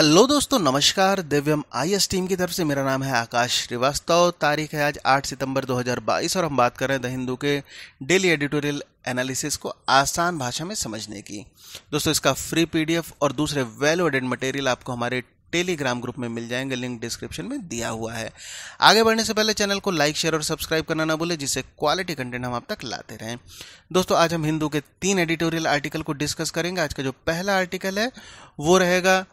Hello दोस्तों, नमस्कार। दिव्यम IAS team की तरफ से मेरा नाम है आकाश श्रीवास्तव। तारीख है आज 8 सितंबर 2022 और हम बात कर रहे हैं द हिंदू के डेली एडिटोरियल एनालिसिस को आसान भाषा में समझने की। दोस्तों, इसका फ्री पीडीएफ और दूसरे वैल्यू एडेड मटेरियल आपको हमारे टेलीग्राम ग्रुप में मिल जाएंगे, लिंक डिस्क्रिप्शन में दिया हुआ है। आगे बढ़ने से पहले चैनल को लाइक, शेयर और सब्सक्राइब करना ना भूलें, जिससे क्वालिटी कंटेंट हम आप तक लाते रहें। दोस्तों, आज हम हिंदू के 3 एडिटोरियल आर्टिकल को डिस्कस करेंगे। आज का जो पहला आर्टिकल है वो रहेगा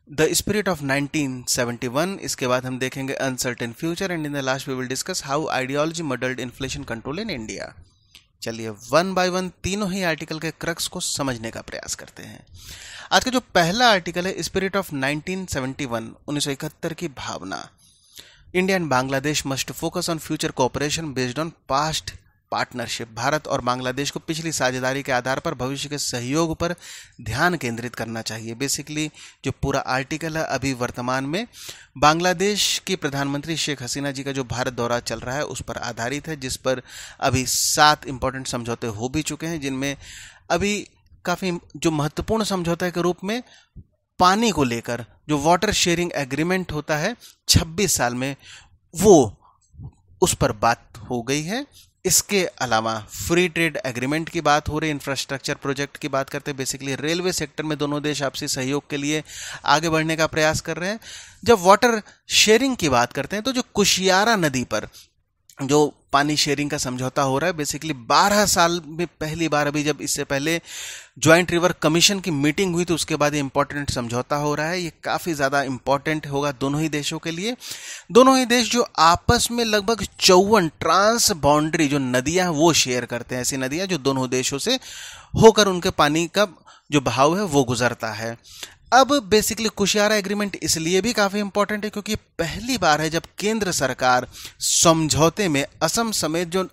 द स्पिरिट ऑफ 1971। इसके बाद हम देखेंगे uncertain future and in the last we will discuss how ideology murdered inflation control in India. चलिए वन बाय वन तीनों ही आर्टिकल के क्रक्स को समझने का प्रयास करते हैं। आज का जो पहला आर्टिकल है स्पिरिट ऑफ 1971, 1971 की भावना। India and Bangladesh must focus on future cooperation based on past partnership. Bharat और बांग्लादेश को पिछली साझेदारी के आधार पर भविष्य के सहयोग पर ध्यान केंद्रित करना चाहिए। बेसिकली जो पूरा आर्टिकल है अभी वर्तमान में बांग्लादेश की प्रधानमंत्री शेख हसीना जी का जो भारत दौरा चल रहा है उस पर आधारित है, जिस पर अभी 7 इंपॉर्टेंट समझौते हो भी चुके हैं, जिनमें अभी काफ़ी जो महत्वपूर्ण समझौते के रूप में पानी को लेकर जो वाटर शेयरिंग एग्रीमेंट होता है 26 साल में, वो उस पर बात हो गई है। इसके अलावा फ्री ट्रेड एग्रीमेंट की बात हो रही है, इंफ्रास्ट्रक्चर प्रोजेक्ट की बात करते हैं। बेसिकली रेलवे सेक्टर में दोनों देश आपसी सहयोग के लिए आगे बढ़ने का प्रयास कर रहे हैं। जब वाटर शेयरिंग की बात करते हैं तो जो कुशियारा नदी पर जो पानी शेयरिंग का समझौता हो रहा है, बेसिकली 12 साल में पहली बार, अभी जब इससे पहले ज्वाइंट रिवर कमीशन की मीटिंग हुई तो उसके बाद ये इंपॉर्टेंट समझौता हो रहा है। ये काफ़ी ज़्यादा इंपॉर्टेंट होगा दोनों ही देशों के लिए। दोनों ही देश जो आपस में लगभग 54 ट्रांस बाउंड्री जो नदियाँ वो शेयर करते हैं, ऐसी नदियाँ जो दोनों देशों से होकर उनके पानी का जो बहाव है वो गुजरता है। अब बेसिकली कुशियारा एग्रीमेंट इसलिए भी काफ़ी इंपॉर्टेंट है क्योंकि पहली बार है जब केंद्र सरकार समझौते में असम समेत जो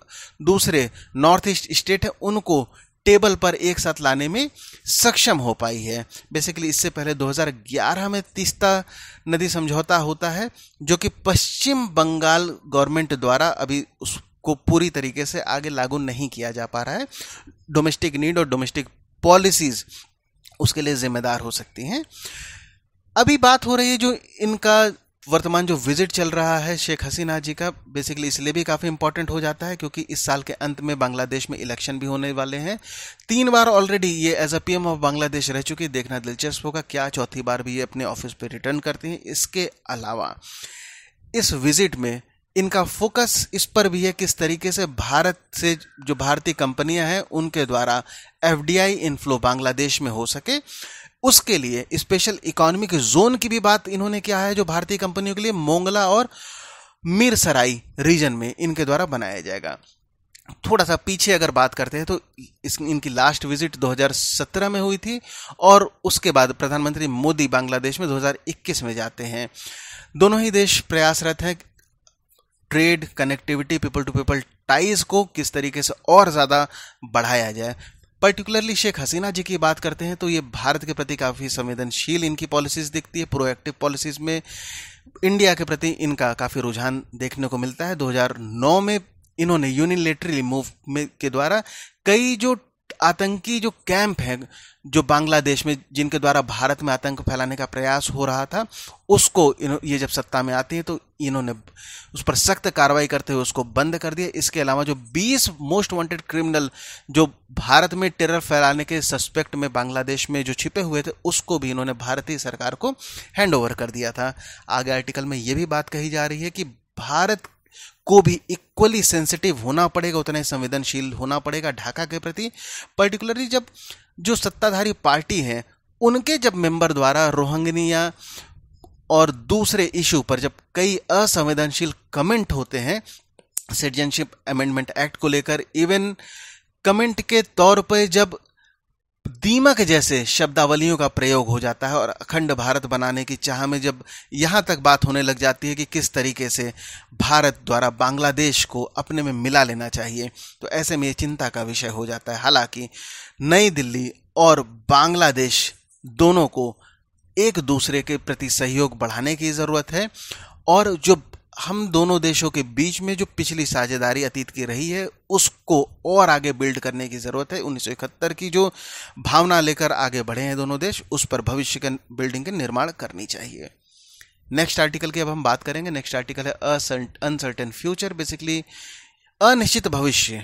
दूसरे नॉर्थ ईस्ट स्टेट है उनको टेबल पर एक साथ लाने में सक्षम हो पाई है। बेसिकली इससे पहले 2011 में तीस्ता नदी समझौता होता है, जो कि पश्चिम बंगाल गवर्नमेंट द्वारा अभी उसको पूरी तरीके से आगे लागू नहीं किया जा पा रहा है। डोमेस्टिक नीड और डोमेस्टिक पॉलिसीज उसके लिए जिम्मेदार हो सकती हैं। अभी बात हो रही है जो इनका वर्तमान जो विजिट चल रहा है शेख हसीना जी का, बेसिकली इसलिए भी काफ़ी इंपॉर्टेंट हो जाता है क्योंकि इस साल के अंत में बांग्लादेश में इलेक्शन भी होने वाले हैं। 3 बार ऑलरेडी ये as a PM of Bangladesh रह चुकी। देखना दिलचस्प होगा क्या चौथी बार भी ये अपने ऑफिस पे रिटर्न करती हैं। इसके अलावा इस विजिट में इनका फोकस इस पर भी है किस तरीके से भारत से जो भारतीय कंपनियां हैं उनके द्वारा एफडीआई इनफ्लो बांग्लादेश में हो सके। उसके लिए स्पेशल इकोनॉमिक जोन की भी बात इन्होंने किया है, जो भारतीय कंपनियों के लिए मोंगला और मीरसराई रीजन में इनके द्वारा बनाया जाएगा। थोड़ा सा पीछे अगर बात करते हैं तो इनकी लास्ट विजिट 2017 में हुई थी और उसके बाद प्रधानमंत्री मोदी बांग्लादेश में 2021 में जाते हैं। दोनों ही देश प्रयासरत हैं trade, connectivity, people to people ties को किस तरीके से और ज़्यादा बढ़ाया जाए। पर्टिकुलरली शेख हसीना जी की बात करते हैं तो ये भारत के प्रति काफ़ी संवेदनशील इनकी पॉलिसीज़ दिखती है। प्रोएक्टिव पॉलिसीज़ में इंडिया के प्रति इनका काफ़ी रुझान देखने को मिलता है। 2009 में इन्होंने यूनिलेटरली मूव के द्वारा कई जो आतंकी जो कैंप हैं जो बांग्लादेश में जिनके द्वारा भारत में आतंक फैलाने का प्रयास हो रहा था, उसको ये जब सत्ता में आती है तो इन्होंने उस पर सख्त कार्रवाई करते हुए उसको बंद कर दिया। इसके अलावा जो 20 मोस्ट वांटेड क्रिमिनल जो भारत में टेरर फैलाने के सस्पेक्ट में बांग्लादेश में जो छिपे हुए थे, उसको भी इन्होंने भारतीय सरकार को हैंड ओवर कर दिया था। आगे आर्टिकल में ये भी बात कही जा रही है कि भारत को भी इक्वली सेंसिटिव होना पड़ेगा, उतना ही संवेदनशील होना पड़ेगा ढाका के प्रति। पर्टिकुलरली जब जो सत्ताधारी पार्टी हैं उनके जब मेंबर द्वारा रोहिंग्या और दूसरे इशू पर जब कई असंवेदनशील कमेंट होते हैं सिटीजनशिप अमेंडमेंट एक्ट को लेकर, इवन कमेंट के तौर पर जब दीमक जैसे शब्दावलियों का प्रयोग हो जाता है और अखंड भारत बनाने की चाह में जब यहाँ तक बात होने लग जाती है कि किस तरीके से भारत द्वारा बांग्लादेश को अपने में मिला लेना चाहिए, तो ऐसे में ये चिंता का विषय हो जाता है। हालांकि नई दिल्ली और बांग्लादेश दोनों को एक दूसरे के प्रति सहयोग बढ़ाने की ज़रूरत है और जो हम दोनों देशों के बीच में जो पिछली साझेदारी अतीत की रही है उसको और आगे बिल्ड करने की ज़रूरत है। 1971 की जो भावना लेकर आगे बढ़े हैं दोनों देश, उस पर भविष्य के बिल्डिंग के निर्माण करनी चाहिए। नेक्स्ट आर्टिकल की अब हम बात करेंगे। नेक्स्ट आर्टिकल है अनसर्टेन फ्यूचर, बेसिकली अनिश्चित भविष्य।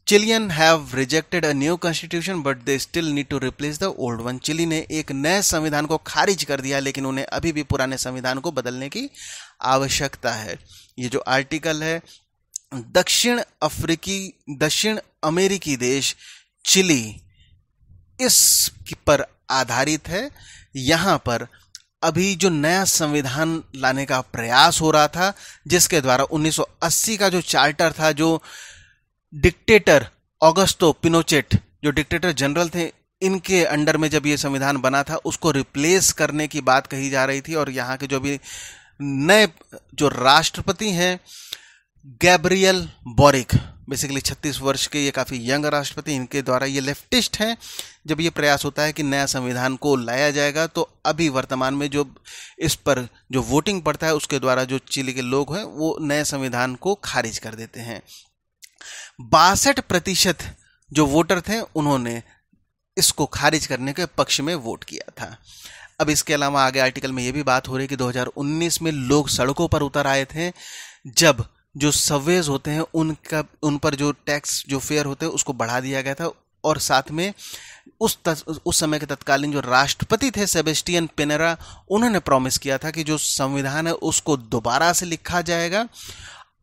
Chilean have rejected a new constitution but they still need to replace the old one. Chile ने एक नए संविधान को खारिज कर दिया, लेकिन उन्हें अभी भी पुराने संविधान को बदलने की आवश्यकता है। ये जो आर्टिकल है दक्षिण अमेरिकी देश चिली इस पर आधारित है। यहां पर अभी जो नया संविधान लाने का प्रयास हो रहा था, जिसके द्वारा 1980 का जो चार्टर था, जो डिक्टेटर ऑगस्टो पिनोचेट जो डिक्टेटर जनरल थे, इनके अंडर में जब ये संविधान बना था, उसको रिप्लेस करने की बात कही जा रही थी। और यहाँ के जो भी नए जो राष्ट्रपति हैं गैब्रियल बोरिक, बेसिकली 36 वर्ष के, ये काफ़ी यंग राष्ट्रपति, इनके द्वारा ये लेफ्टिस्ट हैं। जब ये प्रयास होता है कि नया संविधान को लाया जाएगा, तो अभी वर्तमान में जो इस पर जो वोटिंग पड़ता है उसके द्वारा जो चिली के लोग हैं वो नए संविधान को खारिज कर देते हैं। 62% जो वोटर थे उन्होंने इसको खारिज करने के पक्ष में वोट किया था। अब इसके अलावा आगे आर्टिकल में यह भी बात हो रही है कि 2019 में लोग सड़कों पर उतर आए थे, जब जो सबवेज होते हैं उन पर जो टैक्स जो फेयर होते हैं उसको बढ़ा दिया गया था। और साथ में उस समय के तत्कालीन जो राष्ट्रपति थे सेबेस्टियन पिनेरा, उन्होंने प्रॉमिस किया था कि जो संविधान है उसको दोबारा से लिखा जाएगा।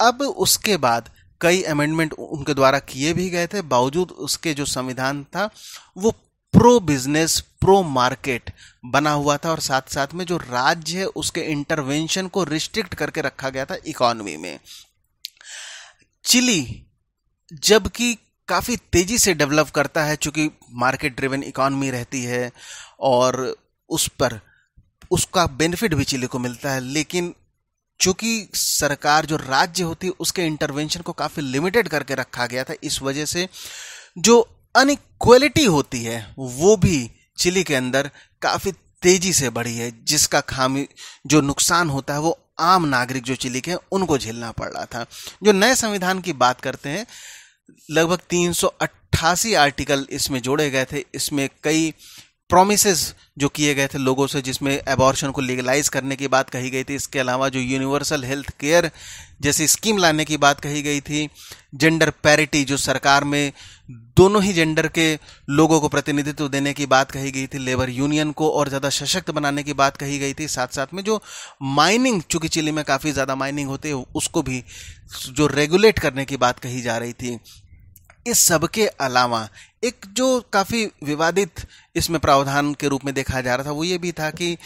अब उसके बाद कई अमेंडमेंट उनके द्वारा किए भी गए थे, बावजूद उसके जो संविधान था वो प्रो बिजनेस प्रो मार्केट बना हुआ था। और साथ साथ में जो राज्य है उसके इंटरवेंशन को रिस्ट्रिक्ट करके रखा गया था इकोनॉमी में। चिली जबकि काफ़ी तेज़ी से डेवलप करता है, चूँकि मार्केट ड्रिवन इकोनॉमी रहती है और उस पर उसका बेनिफिट भी चिली को मिलता है, लेकिन चूँकि सरकार जो राज्य होती है उसके इंटरवेंशन को काफ़ी लिमिटेड करके रखा गया था, इस वजह से जो अनइक्वलिटी होती है वो भी चिली के अंदर काफ़ी तेज़ी से बढ़ी है, जिसका जो नुकसान होता है वो आम नागरिक जो चिली के हैं उनको झेलना पड़ रहा था। जो नए संविधान की बात करते हैं, लगभग 388 आर्टिकल इसमें जोड़े गए थे। इसमें कई प्रॉमिसेस जो किए गए थे लोगों से, जिसमें एबॉर्शन को लीगलाइज करने की बात कही गई थी। इसके अलावा जो यूनिवर्सल हेल्थ केयर जैसी स्कीम लाने की बात कही गई थी। जेंडर पैरिटी, जो सरकार में दोनों ही जेंडर के लोगों को प्रतिनिधित्व देने की बात कही गई थी। लेबर यूनियन को और ज़्यादा सशक्त बनाने की बात कही गई थी। साथ साथ में जो माइनिंग, चूँकि चिली में काफ़ी ज़्यादा माइनिंग होती है, उसको भी जो रेगुलेट करने की बात कही जा रही थी। इस सब के अलावा एक जो काफ़ी विवादित इसमें प्रावधान के रूप में देखा जा रहा था, वो ये भी था कि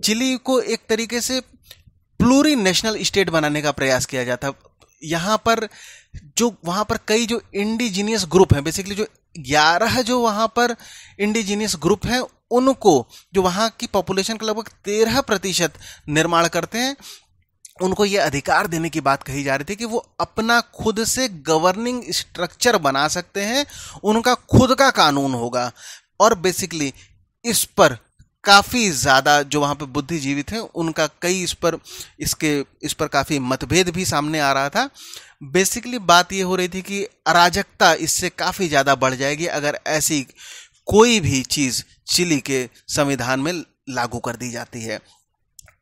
चिली को एक तरीके से प्लूरी नेशनल स्टेट बनाने का प्रयास किया जाता। यहाँ पर वहाँ पर कई जो इंडिजीनियस ग्रुप हैं, बेसिकली जो 11 जो वहाँ पर इंडिजीनियस ग्रुप हैं, उनको, जो वहाँ की पॉपुलेशन का लगभग 13% निर्माण करते हैं, उनको ये अधिकार देने की बात कही जा रही थी कि वो अपना खुद से गवर्निंग स्ट्रक्चर बना सकते हैं, उनका खुद का कानून होगा। और बेसिकली इस पर काफ़ी ज़्यादा जो वहाँ पे बुद्धिजीवी थे उनका कई इस पर काफ़ी मतभेद भी सामने आ रहा था। बेसिकली बात ये हो रही थी कि अराजकता इससे काफ़ी ज़्यादा बढ़ जाएगी अगर ऐसी कोई भी चीज़ चिली के संविधान में लागू कर दी जाती है।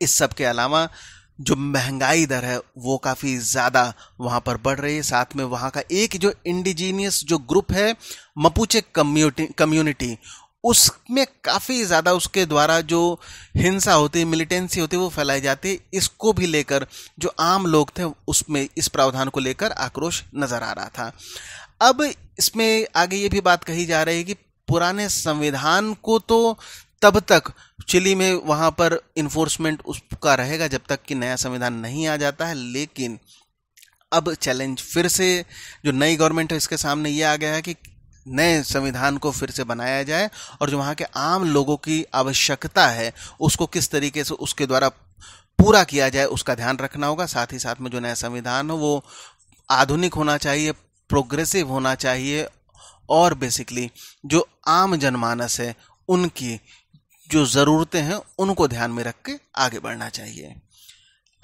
इस सब के अलावा जो महंगाई दर है वो काफ़ी ज़्यादा वहाँ पर बढ़ रही है। साथ में वहाँ का एक जो इंडिजीनियस जो ग्रुप है मपुचे कम्युनिटी, उसमें काफ़ी ज़्यादा उसके द्वारा जो हिंसा होती है, मिलिटेंसी होती है, वो फैलाई जाती है। इसको भी लेकर जो आम लोग थे उसमें इस प्रावधान को लेकर आक्रोश नज़र आ रहा था। अब इसमें आगे ये भी बात कही जा रही है कि पुराने संविधान को तो तब तक चिली में वहाँ पर इन्फोर्समेंट उसका रहेगा जब तक कि नया संविधान नहीं आ जाता है, लेकिन अब चैलेंज फिर से जो नई गवर्नमेंट है इसके सामने ये आ गया है कि नए संविधान को फिर से बनाया जाए और जो वहाँ के आम लोगों की आवश्यकता है उसको किस तरीके से उसके द्वारा पूरा किया जाए उसका ध्यान रखना होगा। साथ ही साथ में जो नया संविधान हो वो आधुनिक होना चाहिए, प्रोग्रेसिव होना चाहिए और बेसिकली जो आम जनमानस है उनकी जो ज़रूरतें हैं उनको ध्यान में रख के आगे बढ़ना चाहिए।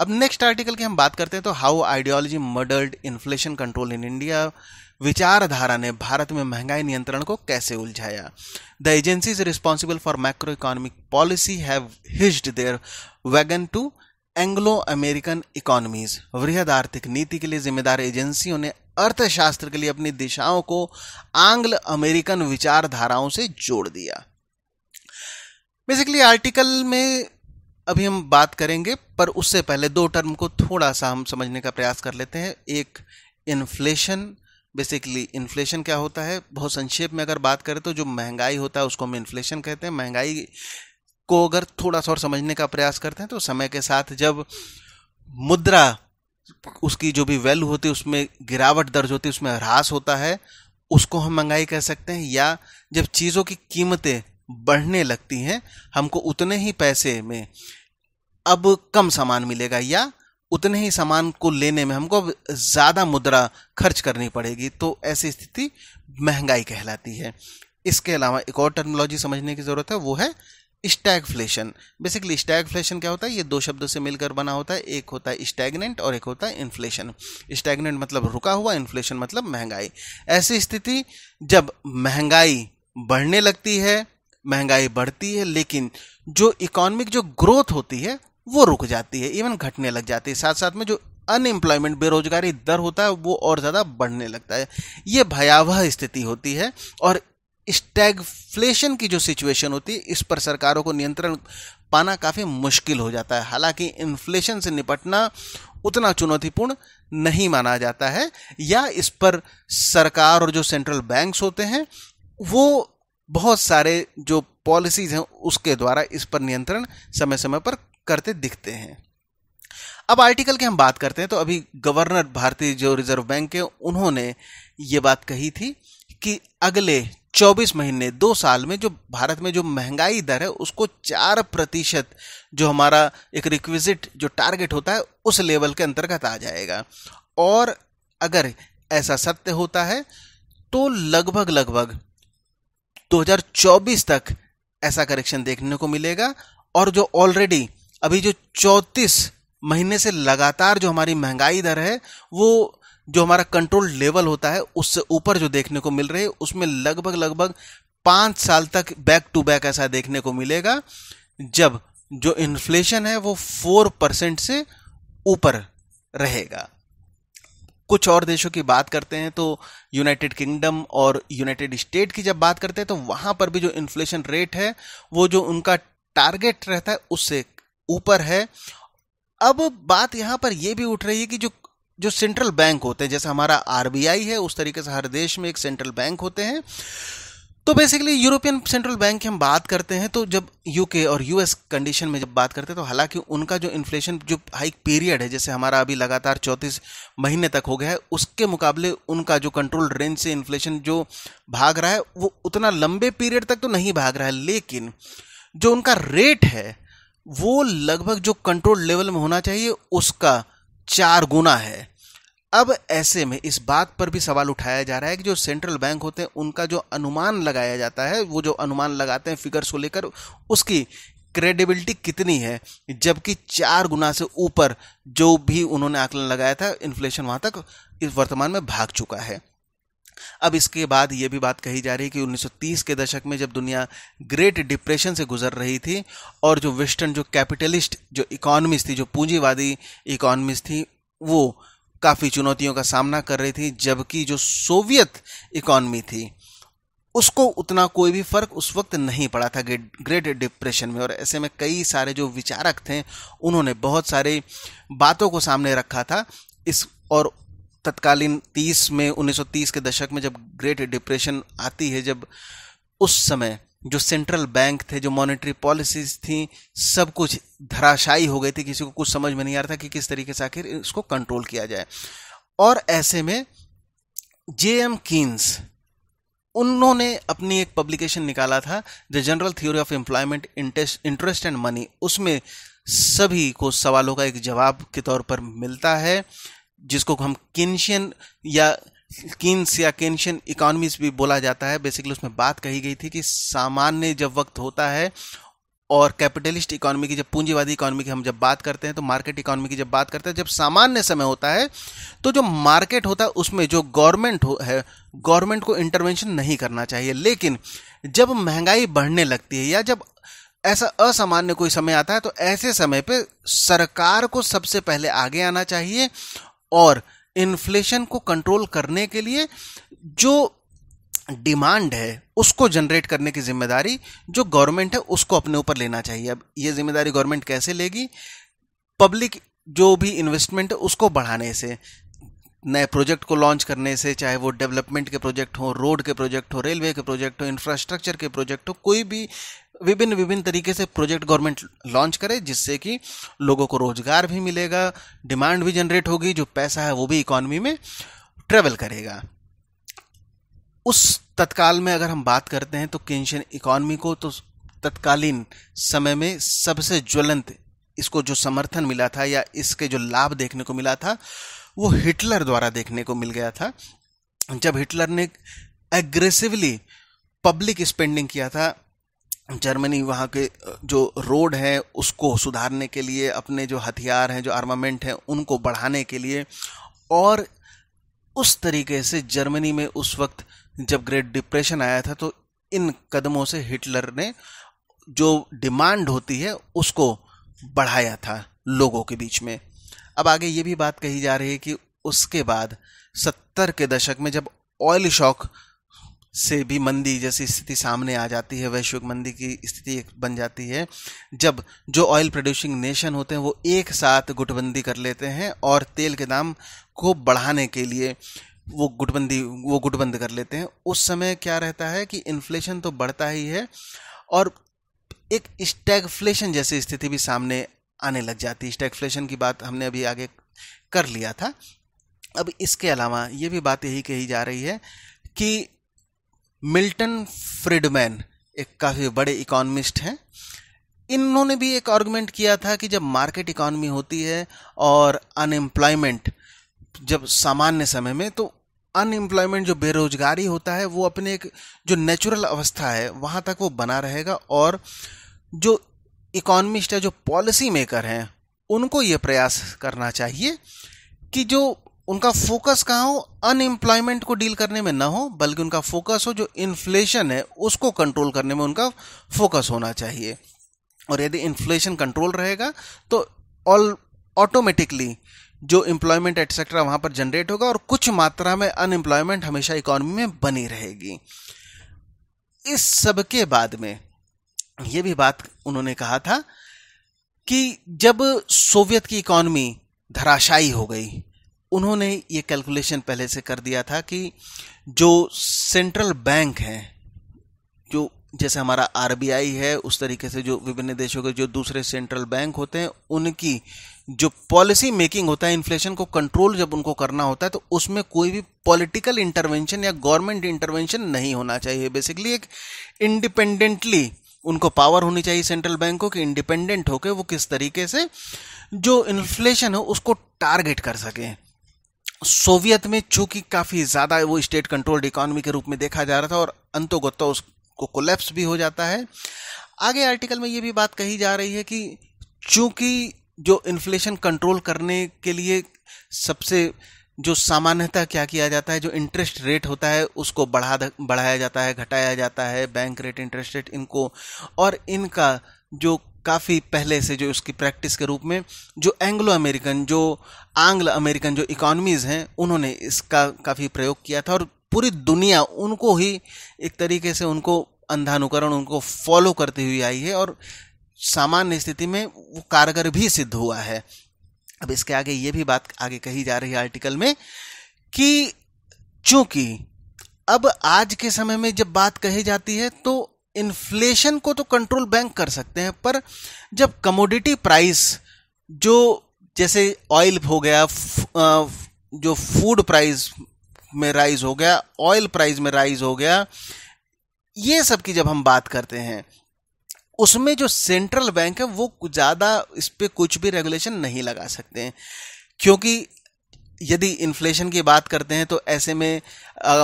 अब नेक्स्ट आर्टिकल की हम बात करते हैं तो how ideology murdered inflation control in India, विचारधारा ने भारत में महंगाई नियंत्रण को कैसे उलझाया। The agencies responsible for macro economic policy have hitched their wagon to Anglo American economies. वृहद आर्थिक नीति के लिए जिम्मेदार एजेंसियों ने अर्थशास्त्र के लिए अपनी दिशाओं को आंग्ल अमेरिकन विचारधाराओं से जोड़ दिया। बेसिकली आर्टिकल में अभी हम बात करेंगे, पर उससे पहले दो टर्म को थोड़ा सा हम समझने का प्रयास कर लेते हैं। एक इन्फ्लेशन, बेसिकली इन्फ्लेशन क्या होता है, बहुत संक्षेप में अगर बात करें तो जो महंगाई होता है उसको हम इन्फ्लेशन कहते हैं। महंगाई को अगर थोड़ा सा और समझने का प्रयास करते हैं तो समय के साथ जब मुद्रा, उसकी जो भी वैल्यू होती है उसमें गिरावट दर्ज होती है, उसमें ह्रास होता है, उसको हम महंगाई कह सकते हैं। या जब चीज़ों की कीमतें बढ़ने लगती हैं, हमको उतने ही पैसे में अब कम सामान मिलेगा या उतने ही सामान को लेने में हमको अब ज़्यादा मुद्रा खर्च करनी पड़ेगी, तो ऐसी स्थिति महंगाई कहलाती है। इसके अलावा एक और टर्मिनोलॉजी समझने की ज़रूरत है, वो है स्टैगफ्लेशन। बेसिकली स्टैगफ्लेशन क्या होता है, ये दो शब्दों से मिलकर बना होता है। एक होता है स्टैग्नेंट और एक होता है इन्फ्लेशन। स्टैग्नेंट मतलब रुका हुआ, इन्फ्लेशन मतलब महंगाई। ऐसी स्थिति जब महंगाई बढ़ने लगती है, महंगाई बढ़ती है, लेकिन जो इकोनॉमिक जो ग्रोथ होती है वो रुक जाती है, इवन घटने लग जाती है। साथ साथ में जो अनएम्प्लॉयमेंट, बेरोजगारी दर होता है वो और ज़्यादा बढ़ने लगता है। ये भयावह स्थिति होती है और स्टैगफ्लेशन की जो सिचुएशन होती है, इस पर सरकारों को नियंत्रण पाना काफ़ी मुश्किल हो जाता है। हालांकि इन्फ्लेशन से निपटना उतना चुनौतीपूर्ण नहीं माना जाता है, या इस पर सरकार और जो सेंट्रल बैंक्स होते हैं वो बहुत सारे जो पॉलिसीज हैं उसके द्वारा इस पर नियंत्रण समय समय पर करते दिखते हैं। अब आर्टिकल की हम बात करते हैं तो अभी गवर्नर भारतीय जो रिजर्व बैंक के, उन्होंने ये बात कही थी कि अगले 24 महीने 2 साल में जो भारत में जो महंगाई दर है उसको 4% जो हमारा एक रिक्विजिट जो टारगेट होता है उस लेवल के अंतर्गत आ जाएगा। और अगर ऐसा सत्य होता है तो लगभग 2024 तक ऐसा करेक्शन देखने को मिलेगा। और जो ऑलरेडी अभी जो 34 महीने से लगातार जो हमारी महंगाई दर है वो जो हमारा कंट्रोल लेवल होता है उससे ऊपर जो देखने को मिल रही है, उसमें लगभग 5 साल तक बैक टू बैक ऐसा देखने को मिलेगा जब जो इन्फ्लेशन है वो 4% से ऊपर रहेगा। कुछ और देशों की बात करते हैं तो यूनाइटेड किंगडम और यूनाइटेड स्टेट की जब बात करते हैं तो वहां पर भी जो इन्फ्लेशन रेट है वो जो उनका टारगेट रहता है उससे ऊपर है। अब बात यहां पर यह भी उठ रही है कि जो सेंट्रल बैंक होते हैं, जैसे हमारा आरबीआई है उस तरीके से हर देश में एक सेंट्रल बैंक होते हैं। तो बेसिकली यूरोपियन सेंट्रल बैंक की हम बात करते हैं तो जब यूके और यूएस कंडीशन में जब बात करते हैं तो हालांकि उनका जो इन्फ्लेशन जो हाइक पीरियड है, जैसे हमारा अभी लगातार 34 महीने तक हो गया है, उसके मुकाबले उनका जो कंट्रोल रेंज से इन्फ्लेशन जो भाग रहा है वो उतना लंबे पीरियड तक तो नहीं भाग रहा है, लेकिन जो उनका रेट है वो लगभग जो कंट्रोल लेवल में होना चाहिए उसका 4 गुना है। अब ऐसे में इस बात पर भी सवाल उठाया जा रहा है कि जो सेंट्रल बैंक होते हैं उनका जो अनुमान लगाया जाता है, वो जो अनुमान लगाते हैं फिगर्स को लेकर, उसकी क्रेडिबिलिटी कितनी है, जबकि 4 गुना से ऊपर जो भी उन्होंने आकलन लगाया था इन्फ्लेशन वहां तक इस वर्तमान में भाग चुका है। अब इसके बाद ये भी बात कही जा रही है कि 1930 के दशक में जब दुनिया ग्रेट डिप्रेशन से गुजर रही थी और जो वेस्टर्न जो कैपिटलिस्ट जो इकोनॉमीज थी, जो पूंजीवादी इकोनॉमीज थी, वो काफ़ी चुनौतियों का सामना कर रही थी, जबकि जो सोवियत इकोनॉमी थी उसको उतना कोई भी फर्क उस वक्त नहीं पड़ा था ग्रेट डिप्रेशन में। और ऐसे में कई सारे जो विचारक थे उन्होंने बहुत सारे बातों को सामने रखा था इस, और तत्कालीन 1930 के दशक में जब ग्रेट डिप्रेशन आती है, जब उस समय जो सेंट्रल बैंक थे, जो मॉनेटरी पॉलिसीज थी, सब कुछ धराशायी हो गई थी। किसी को कुछ समझ में नहीं आ रहा था कि किस तरीके से आखिर इसको कंट्रोल किया जाए। और ऐसे में J.M. कीन्स, उन्होंने अपनी एक पब्लिकेशन निकाला था the general theory of employment, interest and money. उसमें सभी को सवालों का एक जवाब के तौर पर मिलता है, जिसको हम कीन्स या केन्शियन इकोनॉमीज भी बोला जाता है। बेसिकली उसमें बात कही गई थी कि सामान्य जब वक्त होता है और कैपिटलिस्ट इकोनॉमी की, जब पूंजीवादी इकोनॉमी की हम जब बात करते हैं, तो मार्केट इकोनॉमी की जब बात करते हैं, जब सामान्य समय होता है तो जो मार्केट होता है उसमें जो गवर्नमेंट है, गवर्नमेंट को इंटरवेंशन नहीं करना चाहिए। लेकिन जब महंगाई बढ़ने लगती है या जब ऐसा असामान्य कोई समय आता है, तो ऐसे समय पे सरकार को सबसे पहले आगे आना चाहिए और इन्फ्लेशन को कंट्रोल करने के लिए जो डिमांड है उसको जनरेट करने की जिम्मेदारी जो गवर्नमेंट है उसको अपने ऊपर लेना चाहिए। अब ये जिम्मेदारी गवर्नमेंट कैसे लेगी? पब्लिक जो भी इन्वेस्टमेंट है उसको बढ़ाने से, नए प्रोजेक्ट को लॉन्च करने से, चाहे वो डेवलपमेंट के प्रोजेक्ट हो, रोड के प्रोजेक्ट हो, रेलवे के प्रोजेक्ट हो, इंफ्रास्ट्रक्चर के प्रोजेक्ट हो, कोई भी विभिन्न तरीके से प्रोजेक्ट गवर्नमेंट लॉन्च करे, जिससे कि लोगों को रोजगार भी मिलेगा, डिमांड भी जनरेट होगी, जो पैसा है वो भी इकोनॉमी में ट्रेवल करेगा। उस तत्काल में अगर हम बात करते हैं तो केन्शियन इकोनॉमी को तो तत्कालीन समय में सबसे ज्वलंत इसको जो समर्थन मिला था या इसके जो लाभ देखने को मिला था वो हिटलर द्वारा देखने को मिल गया था। जब हिटलर ने एग्रेसिवली पब्लिक स्पेंडिंग किया था, जर्मनी वहाँ के जो रोड है उसको सुधारने के लिए, अपने जो हथियार हैं, जो आर्मामेंट हैं उनको बढ़ाने के लिए, और उस तरीके से जर्मनी में उस वक्त जब ग्रेट डिप्रेशन आया था तो इन कदमों से हिटलर ने जो डिमांड होती है उसको बढ़ाया था लोगों के बीच में। अब आगे ये भी बात कही जा रही है कि उसके बाद 70 के दशक में जब ऑयल शॉक से भी मंदी जैसी स्थिति सामने आ जाती है, वैश्विक मंदी की स्थिति बन जाती है, जब जो ऑयल प्रोड्यूसिंग नेशन होते हैं वो एक साथ गुटबंदी कर लेते हैं और तेल के दाम को बढ़ाने के लिए वो गुटबंद कर लेते हैं। उस समय क्या रहता है कि इन्फ्लेशन तो बढ़ता ही है और एक स्टैगफ्लेशन जैसी स्थिति भी सामने आने लग जाती है। स्टैगफ्लेशन की बात हमने अभी आगे कर लिया था। अब इसके अलावा ये भी बात यही कही जा रही है कि मिल्टन फ्रीडमैन एक काफ़ी बड़े इकोनॉमिस्ट हैं, इन्होंने भी एक आर्गुमेंट किया था कि जब मार्केट इकोनॉमी होती है और अनएम्प्लॉयमेंट जब सामान्य समय में, तो अनएम्प्लॉयमेंट जो बेरोजगारी होता है वो अपने एक जो नेचुरल अवस्था है वहाँ तक वो बना रहेगा, और जो इकोनॉमिस्ट है, जो पॉलिसी मेकर हैं, उनको ये प्रयास करना चाहिए कि जो उनका फोकस कहाँ हो, अनएम्प्लॉयमेंट को डील करने में ना हो, बल्कि उनका फोकस हो जो इन्फ्लेशन है उसको कंट्रोल करने में उनका फोकस होना चाहिए। और यदि इन्फ्लेशन कंट्रोल रहेगा तो ऑटोमेटिकली जो एम्प्लॉयमेंट एटसेट्रा वहाँ पर जनरेट होगा और कुछ मात्रा में अनएम्प्लॉयमेंट हमेशा इकोनॉमी में बनी रहेगी। इस सब के बाद में ये भी बात उन्होंने कहा था कि जब सोवियत की इकोनॉमी धराशायी हो गई, उन्होंने ये कैलकुलेशन पहले से कर दिया था कि जो सेंट्रल बैंक हैं, जो जैसे हमारा आरबीआई है, उस तरीके से जो विभिन्न देशों के जो दूसरे सेंट्रल बैंक होते हैं, उनकी जो पॉलिसी मेकिंग होता है, इन्फ्लेशन को कंट्रोल जब उनको करना होता है, तो उसमें कोई भी पॉलिटिकल इंटरवेंशन या गवर्नमेंट इंटरवेंशन नहीं होना चाहिए। बेसिकली एक इंडिपेंडेंटली उनको पावर होनी चाहिए सेंट्रल बैंकों के, इंडिपेंडेंट होकर वो किस तरीके से जो इन्फ्लेशन हो उसको टारगेट कर सकें। सोवियत में चूंकि काफ़ी ज़्यादा वो स्टेट कंट्रोल्ड इकोनॉमी के रूप में देखा जा रहा था और अंतोगत्वा उसको कोलैप्स भी हो जाता है। आगे आर्टिकल में ये भी बात कही जा रही है कि चूंकि जो इन्फ्लेशन कंट्रोल करने के लिए सबसे जो सामान्यतः क्या किया जाता है, जो इंटरेस्ट रेट होता है उसको बढ़ाया जाता है, घटाया जाता है, बैंक रेट, इंटरेस्ट रेट इनको, और इनका जो काफ़ी पहले से जो उसकी प्रैक्टिस के रूप में जो आंग्ल अमेरिकन जो इकोनॉमीज़ हैं उन्होंने इसका काफ़ी प्रयोग किया था और पूरी दुनिया उनको ही एक तरीके से उनको अंधानुकरण उनको फॉलो करती हुई आई है और सामान्य स्थिति में वो कारगर भी सिद्ध हुआ है। अब इसके आगे ये भी बात आगे कही जा रही है आर्टिकल में कि चूंकि अब आज के समय में जब बात कही जाती है तो इन्फ्लेशन को तो कंट्रोल बैंक कर सकते हैं, पर जब कमोडिटी प्राइस जो जैसे ऑयल हो गया, जो फूड प्राइस में राइज हो गया, ऑयल प्राइस में राइज हो गया, ये सब की जब हम बात करते हैं उसमें जो सेंट्रल बैंक है वो ज़्यादा इस पर कुछ भी रेगुलेशन नहीं लगा सकते हैं, क्योंकि यदि इन्फ्लेशन की बात करते हैं तो ऐसे में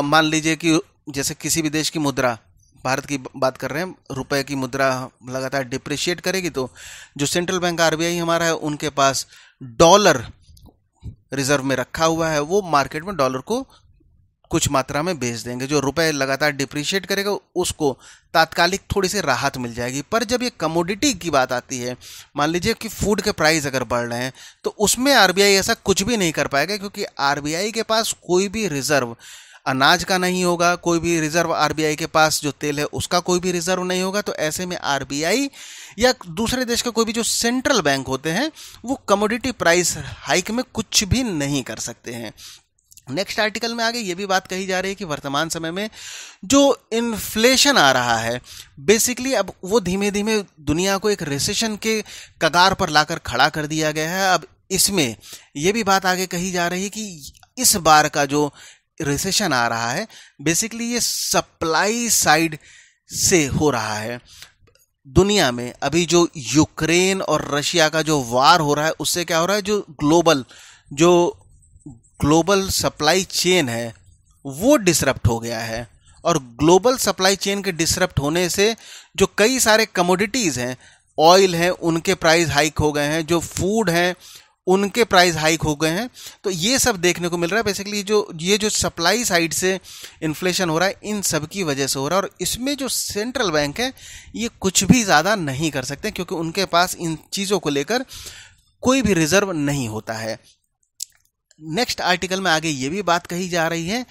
मान लीजिए कि जैसे किसी भी देश की मुद्रा भारत की बात कर रहे हैं, रुपए की मुद्रा लगातार डिप्रिशिएट करेगी तो जो सेंट्रल बैंक आरबीआई हमारा है उनके पास डॉलर रिजर्व में रखा हुआ है, वो मार्केट में डॉलर को कुछ मात्रा में बेच देंगे। जो रुपए लगातार डिप्रिशिएट करेगा उसको तात्कालिक थोड़ी सी राहत मिल जाएगी। पर जब ये कमोडिटी की बात आती है, मान लीजिए कि फूड के प्राइस अगर बढ़ रहे हैं, तो उसमें आरबीआई ऐसा कुछ भी नहीं कर पाएगा, क्योंकि आरबीआई के पास कोई भी रिजर्व अनाज का नहीं होगा, कोई भी रिजर्व आरबीआई के पास जो तेल है उसका कोई भी रिजर्व नहीं होगा। तो ऐसे में आरबीआई या दूसरे देश का कोई भी जो सेंट्रल बैंक होते हैं वो कमोडिटी प्राइस हाइक में कुछ भी नहीं कर सकते हैं। नेक्स्ट आर्टिकल में आगे ये भी बात कही जा रही है कि वर्तमान समय में जो इन्फ्लेशन आ रहा है, बेसिकली अब वो धीमे धीमे दुनिया को एक रिसेशन के कगार पर लाकर खड़ा कर दिया गया है। अब इसमें ये भी बात आगे कही जा रही है कि इस बार का जो रिसेशन आ रहा है बेसिकली ये सप्लाई साइड से हो रहा है। दुनिया में अभी जो यूक्रेन और रशिया का जो वार हो रहा है उससे क्या हो रहा है, जो ग्लोबल सप्लाई चेन है वो डिसरप्ट हो गया है। और ग्लोबल सप्लाई चेन के डिसरप्ट होने से जो कई सारे कमोडिटीज़ हैं, ऑयल हैं, उनके प्राइस हाइक हो गए हैं, जो फूड हैं उनके प्राइस हाइक हो गए हैं। तो ये सब देखने को मिल रहा है। बेसिकली जो सप्लाई साइड से इन्फ्लेशन हो रहा है इन सब की वजह से हो रहा है। और इसमें जो सेंट्रल बैंक है ये कुछ भी ज़्यादा नहीं कर सकते, क्योंकि उनके पास इन चीज़ों को लेकर कोई भी रिजर्व नहीं होता है। नेक्स्ट आर्टिकल में आगे ये भी बात कही जा रही है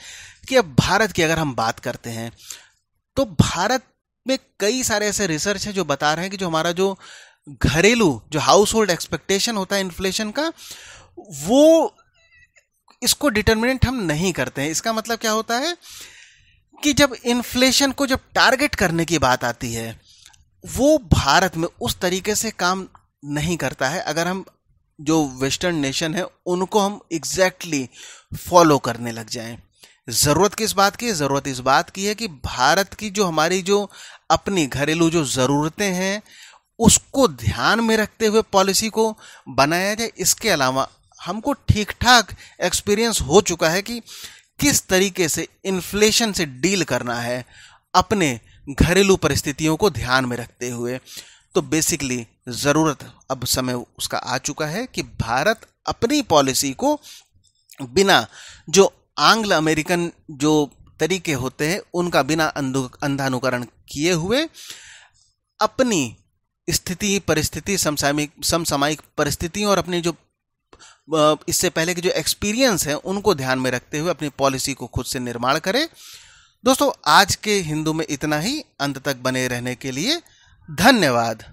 कि अब भारत की अगर हम बात करते हैं तो भारत में कई सारे ऐसे रिसर्च है जो बता रहे हैं कि जो हमारा जो घरेलू जो हाउस होल्ड एक्सपेक्टेशन होता है इन्फ्लेशन का, वो इसको डिटर्मिनेंट हम नहीं करते हैं। इसका मतलब क्या होता है कि जब इन्फ्लेशन को जब टारगेट करने की बात आती है वो भारत में उस तरीके से काम नहीं करता है। अगर हम जो वेस्टर्न नेशन है उनको हम एग्जैक्टली फॉलो करने लग जाएं। ज़रूरत किस बात की है? ज़रूरत इस बात की है कि भारत की जो हमारी जो अपनी घरेलू जो ज़रूरतें हैं उसको ध्यान में रखते हुए पॉलिसी को बनाया जाए। इसके अलावा हमको ठीक ठाक एक्सपीरियंस हो चुका है कि किस तरीके से इन्फ्लेशन से डील करना है अपने घरेलू परिस्थितियों को ध्यान में रखते हुए। तो बेसिकली ज़रूरत अब समय उसका आ चुका है कि भारत अपनी पॉलिसी को बिना जो आंग्ल अमेरिकन जो तरीके होते हैं उनका बिना अंधानुकरण किए हुए अपनी स्थिति परिस्थिति समसामयिक परिस्थितियों और अपनी जो इससे पहले के जो एक्सपीरियंस है उनको ध्यान में रखते हुए अपनी पॉलिसी को खुद से निर्माण करें। दोस्तों आज के हिंदू में इतना ही। अंत तक बने रहने के लिए धन्यवाद।